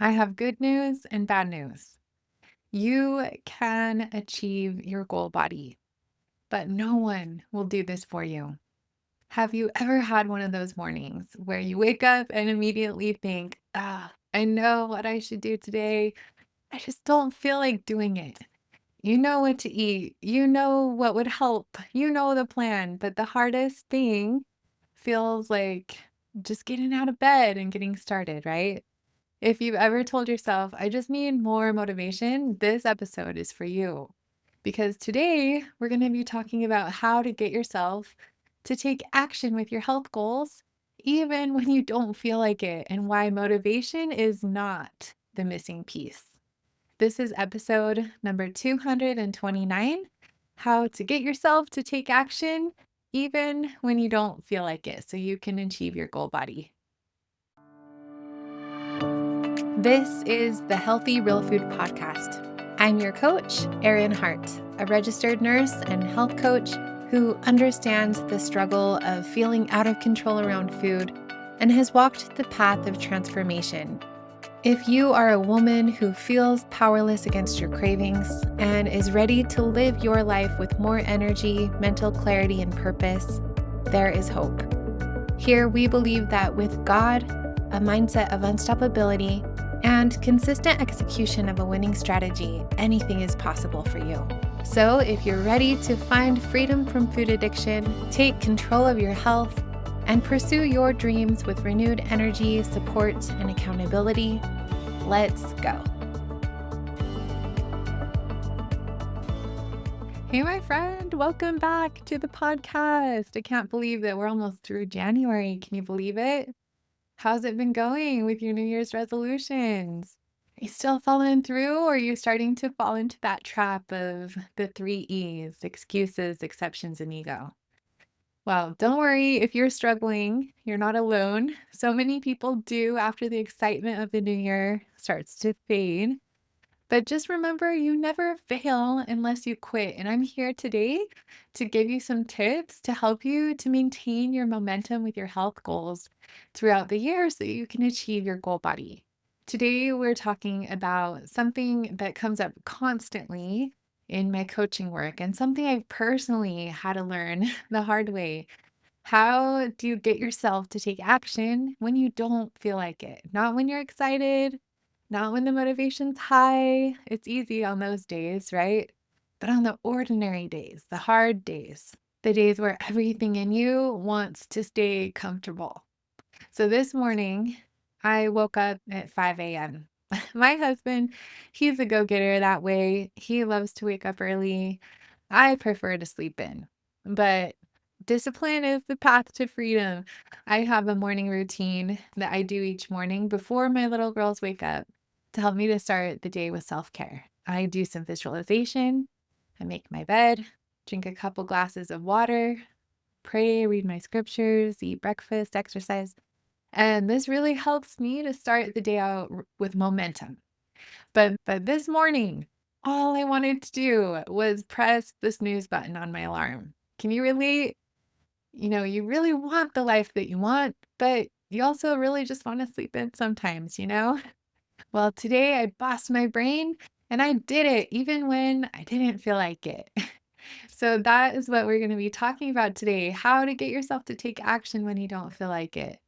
I have good news and bad news. You can achieve your goal body, but no one will do this for you. Have you ever had one of those mornings where you wake up and immediately think, I know what I should do today. I just don't feel like doing it. You know what to eat, you know what would help, you know the plan, but the hardest thing feels like just getting out of bed and getting started, right? If you've ever told yourself, I just need more motivation, this episode is for you. Because today we're going to be talking about how to get yourself to take action with your health goals, even when you don't feel like it, and why motivation is not the missing piece. This is episode number 229, how to get yourself to take action even when you don't feel like it, so you can achieve your goal body. This is the Healthy Real Food Podcast. I'm your coach, Erin Hart, a registered nurse and health coach who understands the struggle of feeling out of control around food and has walked the path of transformation. If you are a woman who feels powerless against your cravings and is ready to live your life with more energy, mental clarity, and purpose, there is hope. Here we believe that with God, a mindset of unstoppability, and consistent execution of a winning strategy, anything is possible for you. So if you're ready to find freedom from food addiction, take control of your health, and pursue your dreams with renewed energy, support, and accountability, let's go. Hey, my friend, welcome back to the podcast. I can't believe that we're almost through January. Can you believe it? How's it been going with your New Year's resolutions? Are you still following through, or are you starting to fall into that trap of the three E's: excuses, exceptions, and ego? Well, don't worry if you're struggling, you're not alone. So many people do after the excitement of the new year starts to fade. But just remember, you never fail unless you quit. And I'm here today to give you some tips to help you to maintain your momentum with your health goals throughout the year so you can achieve your goal body. Today, we're talking about something that comes up constantly in my coaching work and something I've personally had to learn the hard way. How do you get yourself to take action when you don't feel like it? Not when you're excited, not when the motivation's high. It's easy on those days, right? But on the ordinary days, the hard days, the days where everything in you wants to stay comfortable. So this morning, I woke up at 5 a.m. My husband, he's a go-getter that way. He loves to wake up early. I prefer to sleep in, but discipline is the path to freedom. I have a morning routine that I do each morning before my little girls wake up to help me to start the day with self-care. I do some visualization. I make my bed, drink a couple glasses of water, pray, read my scriptures, eat breakfast, exercise. And this really helps me to start the day out with momentum. But this morning, all I wanted to do was press the snooze button on my alarm. Can you relate? You really want the life that you want, but you also really just want to sleep in sometimes? Well, today I bossed my brain and I did it even when I didn't feel like it. So that is what we're going to be talking about today, how to get yourself to take action when you don't feel like it.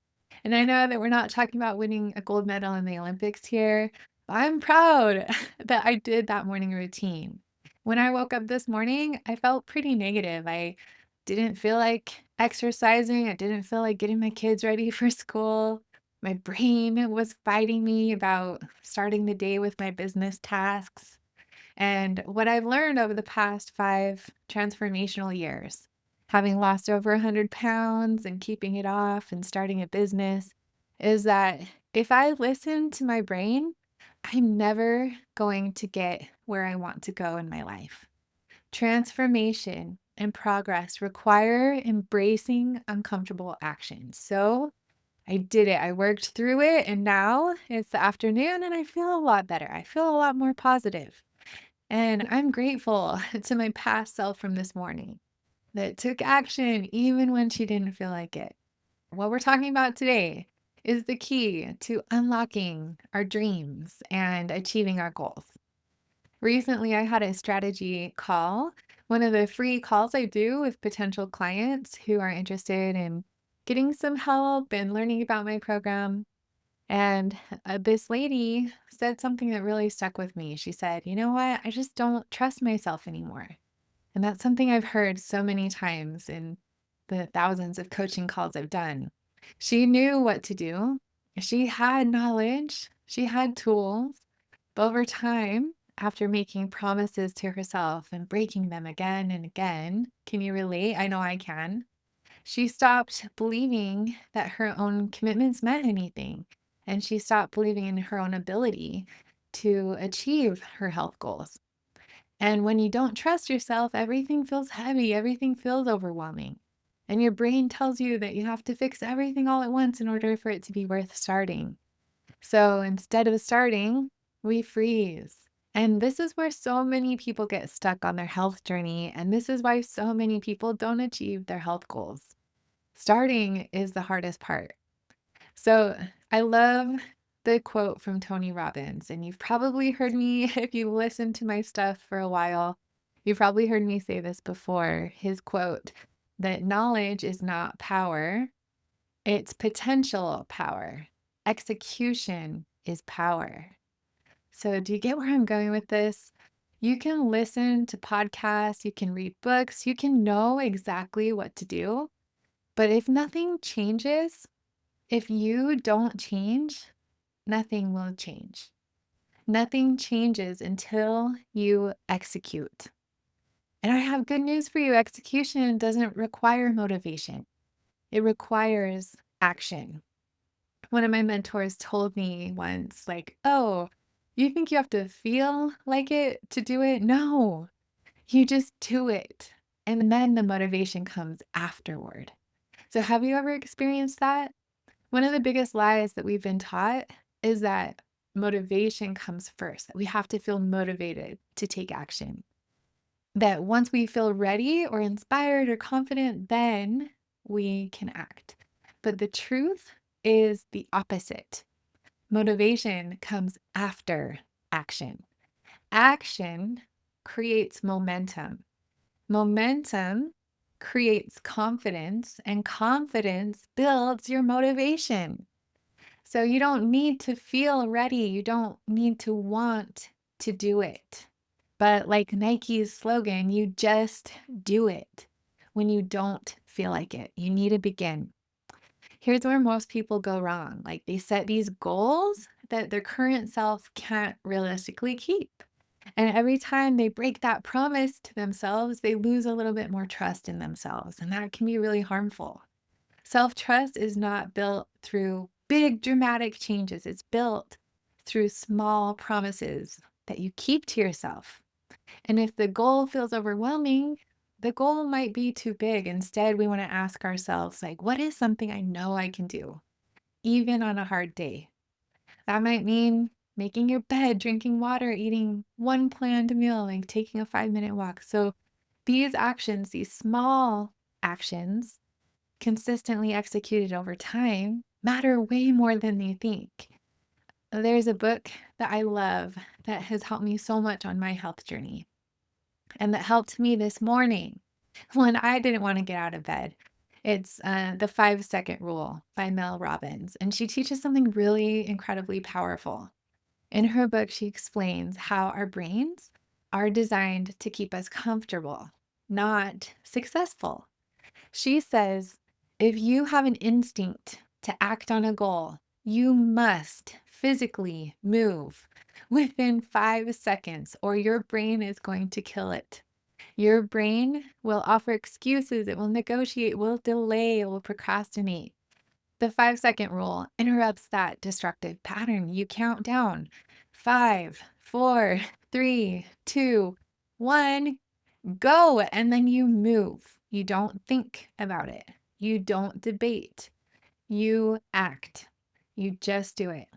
And I know that we're not talking about winning a gold medal in the Olympics here, but I'm proud that I did that morning routine. When I woke up this morning, I felt pretty negative. I didn't feel like exercising. I didn't feel like getting my kids ready for school. My brain was fighting me about starting the day with my business tasks. And what I've learned over the past 5 transformational years, having lost over 100 pounds and keeping it off and starting a business, is that if I listen to my brain, I'm never going to get where I want to go in my life. Transformation and progress require embracing uncomfortable action. So I did it. I worked through it, and now it's the afternoon and I feel a lot better. I feel a lot more positive. And I'm grateful to my past self from this morning that took action even when she didn't feel like it. What we're talking about today is the key to unlocking our dreams and achieving our goals. Recently, I had a strategy call, one of the free calls I do with potential clients who are interested in getting some help and learning about my program. And this lady said something that really stuck with me. She said, "You know what? I just don't trust myself anymore." And that's something I've heard so many times in the thousands of coaching calls I've done. She knew what to do. She had knowledge, she had tools. But over time, after making promises to herself and breaking them again and again, can you relate? I know I can. She stopped believing that her own commitments meant anything. And she stopped believing in her own ability to achieve her health goals. And when you don't trust yourself, everything feels heavy, everything feels overwhelming. And your brain tells you that you have to fix everything all at once in order for it to be worth starting. So instead of starting, we freeze. And this is where so many people get stuck on their health journey. And this is why so many people don't achieve their health goals. Starting is the hardest part. So I love the quote from Tony Robbins, and you've probably heard me, if you listen to my stuff for a while, you've probably heard me say this before. His quote that knowledge is not power, it's potential power. Execution is power. So, do you get where I'm going with this? You can listen to podcasts, you can read books, you can know exactly what to do. But if nothing changes, if you don't change, nothing will change. Nothing changes until you execute. And I have good news for you. Execution doesn't require motivation, it requires action. One of my mentors told me once, like, oh, you think you have to feel like it to do it? No, you just do it. And then the motivation comes afterward. So, have you ever experienced that? One of the biggest lies that we've been taught is that motivation comes first, that we have to feel motivated to take action. That once we feel ready or inspired or confident, then we can act. But the truth is the opposite. Motivation comes after action. Action creates momentum. Momentum creates confidence, and confidence builds your motivation. So you don't need to feel ready. You don't need to want to do it. But like Nike's slogan, you just do it when you don't feel like it. You need to begin. Here's where most people go wrong. Like they set these goals that their current self can't realistically keep. And every time they break that promise to themselves, they lose a little bit more trust in themselves. And that can be really harmful. Self trust is not built through big dramatic changes, it's built through small promises that you keep to yourself. And if the goal feels overwhelming, the goal might be too big. Instead, we want to ask ourselves, like, what is something I know I can do, even on a hard day? That might mean making your bed, drinking water, eating one planned meal, like taking a 5-minute walk. So these actions, these small actions, consistently executed over time, matter way more than you think. There's a book that I love that has helped me so much on my health journey and that helped me this morning when I didn't want to get out of bed. It's The 5-Second Rule by Mel Robbins, and she teaches something really incredibly powerful. In her book, she explains how our brains are designed to keep us comfortable, not successful. She says, if you have an instinct to act on a goal, you must physically move within 5 seconds, or your brain is going to kill it. Your brain will offer excuses, it will negotiate, it will delay, it will procrastinate. The 5-second rule interrupts that destructive pattern. You count down 5, 4, 3, 2, 1, go. And then you move. You don't think about it. You don't debate. You act. You just do it.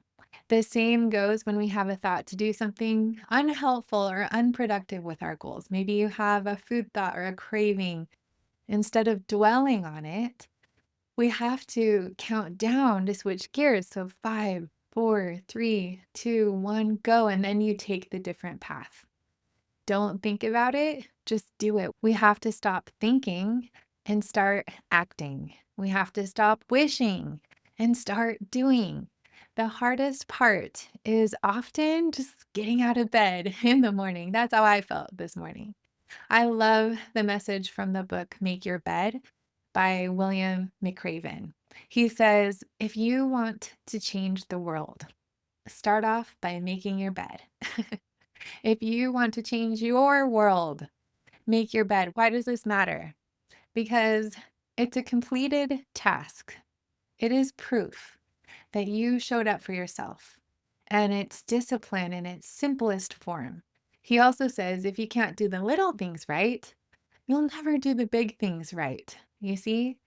The same goes when we have a thought to do something unhelpful or unproductive with our goals. Maybe you have a food thought or a craving. Instead of dwelling on it, We have to count down to switch gears. So 5, 4, 3, 2, 1, go. And then you take the different path. Don't think about it, just do it. We have to stop thinking and start acting. We have to stop wishing and start doing. The hardest part is often just getting out of bed in the morning. That's how I felt this morning. I love the message from the book Make Your Bed by William McRaven. He says, if you want to change the world, start off by making your bed. If you want to change your world, make your bed. Why does this matter? Because it's a completed task. It is proof that you showed up for yourself, and it's discipline in its simplest form. He also says if you can't do the little things right, you'll never do the big things right. You see,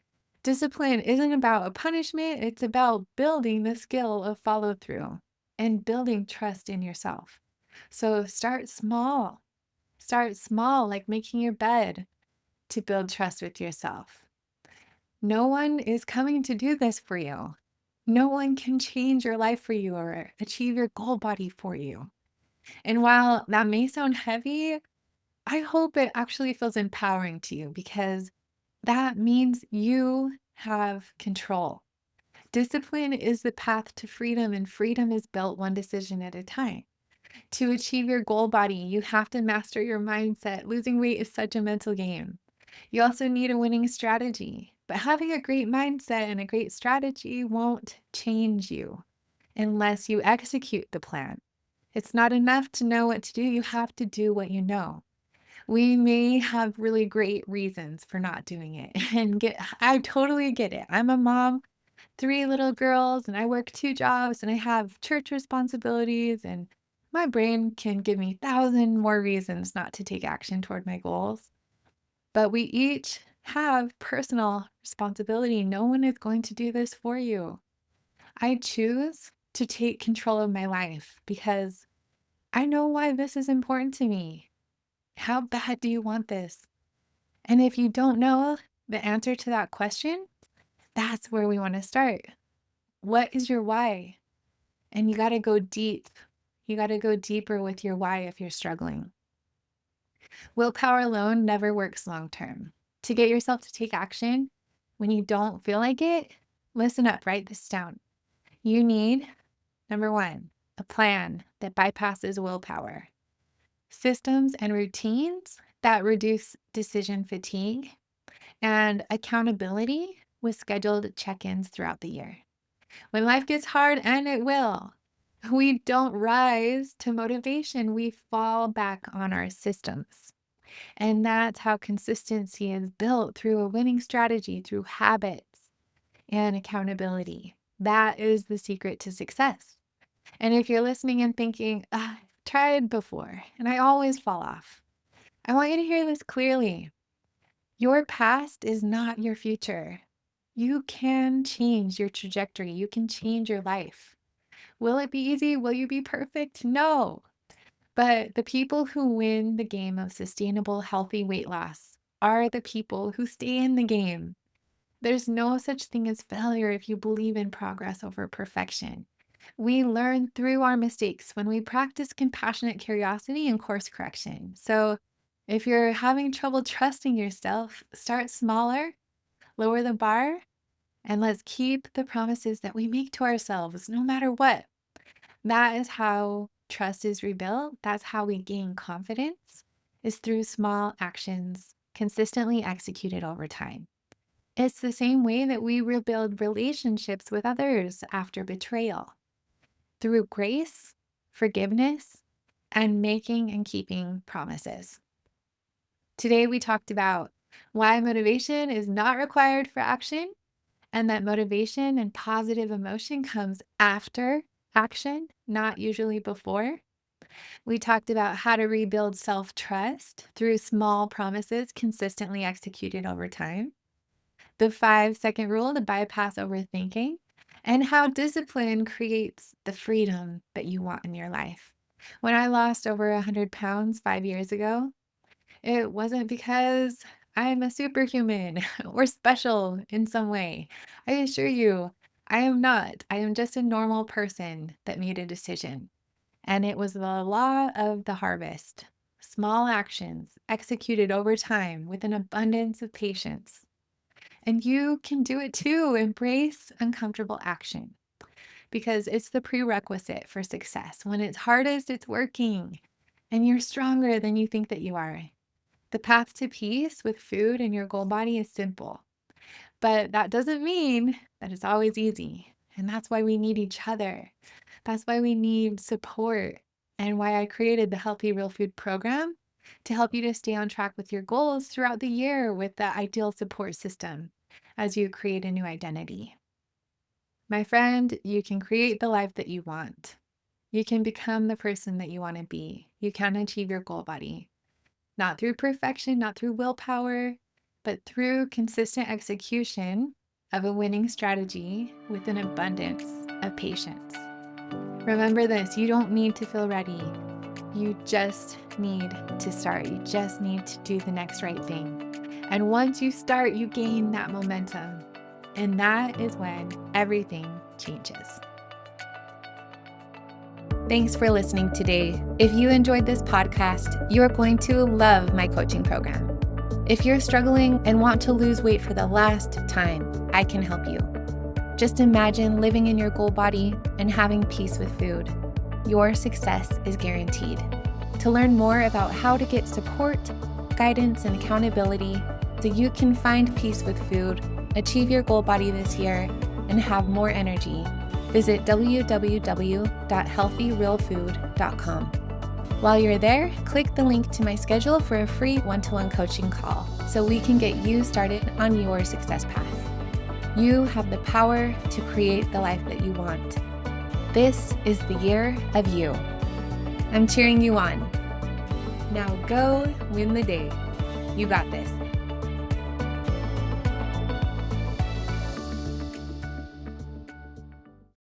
discipline isn't about a punishment, it's about building the skill of follow through and building trust in yourself. So start small. Start small, like making your bed to build trust with yourself. No one is coming to do this for you. No one can change your life for you or achieve your goal body for you. And while that may sound heavy, I hope it actually feels empowering to you because that means you have control. Discipline is the path to freedom, and freedom is built one decision at a time. To achieve your goal body, you have to master your mindset. Losing weight is such a mental game. You also need a winning strategy, but having a great mindset and a great strategy won't change you unless you execute the plan. It's not enough to know what to do, you have to do what you know. We may have really great reasons for not doing it and I totally get it. I'm a mom, 3 little girls, and I work 2 jobs, and I have church responsibilities, and my brain can give me 1,000 more reasons not to take action toward my goals. But we each have personal responsibility. No one is going to do this for you. I choose to take control of my life because I know why this is important to me. How bad do you want this? And if you don't know the answer to that question, that's where we want to start. What is your why? And you got to go deep. You got to go deeper with your why if you're struggling. Willpower alone never works long term. To get yourself to take action when you don't feel like it, listen up, write this down. You need, number one, a plan that bypasses willpower, systems and routines that reduce decision fatigue, and accountability with scheduled check ins throughout the year. When life gets hard, and it will, we don't rise to motivation, we fall back on our systems. And that's how consistency is built through a winning strategy, through habits and accountability. That is the secret to success. And if you're listening and thinking, "Ah, I've tried before and I always fall off," I want you to hear this clearly. Your past is not your future. You can change your trajectory. You can change your life. Will it be easy? Will you be perfect? No. But the people who win the game of sustainable, healthy weight loss are the people who stay in the game. There's no such thing as failure if you believe in progress over perfection. We learn through our mistakes when we practice compassionate curiosity and course correction. So if you're having trouble trusting yourself, start smaller, lower the bar, and let's keep the promises that we make to ourselves no matter what. That is how trust is rebuilt. That's how we gain confidence, is through small actions consistently executed over time. It's the same way that we rebuild relationships with others after betrayal, through grace, forgiveness, and making and keeping promises. Today, we talked about why motivation is not required for action, and that motivation and positive emotion comes after action, not usually before. We talked about how to rebuild self trust through small promises consistently executed over time, the 5-second rule to bypass overthinking, and how discipline creates the freedom that you want in your life. When I lost over 100 pounds 5 years ago, it wasn't because I'm a superhuman or special in some way. I assure you, I am not. I am just a normal person that made a decision. And it was the law of the harvest. Small actions executed over time with an abundance of patience. And you can do it too. Embrace uncomfortable action because it's the prerequisite for success. When it's hardest, it's working, and you're stronger than you think that you are. The path to peace with food and your goal body is simple, but that doesn't mean that it's always easy. And that's why we need each other. That's why we need support, and why I created the Healthy Real Food program to help you to stay on track with your goals throughout the year with the ideal support system as you create a new identity. My friend, you can create the life that you want. You can become the person that you want to be. You can achieve your goal body, not through perfection, not through willpower, but through consistent execution of a winning strategy with an abundance of patience. Remember this, you don't need to feel ready. You just need to start. You just need to do the next right thing. And once you start, you gain that momentum. And that is when everything changes. Thanks for listening today. If you enjoyed this podcast, you're going to love my coaching program. If you're struggling and want to lose weight for the last time, I can help you. Just imagine living in your goal body and having peace with food. Your success is guaranteed. To learn more about how to get support, guidance, and accountability so you can find peace with food, achieve your goal body this year, and have more energy, visit www.healthyrealfood.com. While you're there, click the link to my schedule for a free one-to-one coaching call so we can get you started on your success path. You have the power to create the life that you want. This is the year of you. I'm cheering you on. Now go win the day. You got this.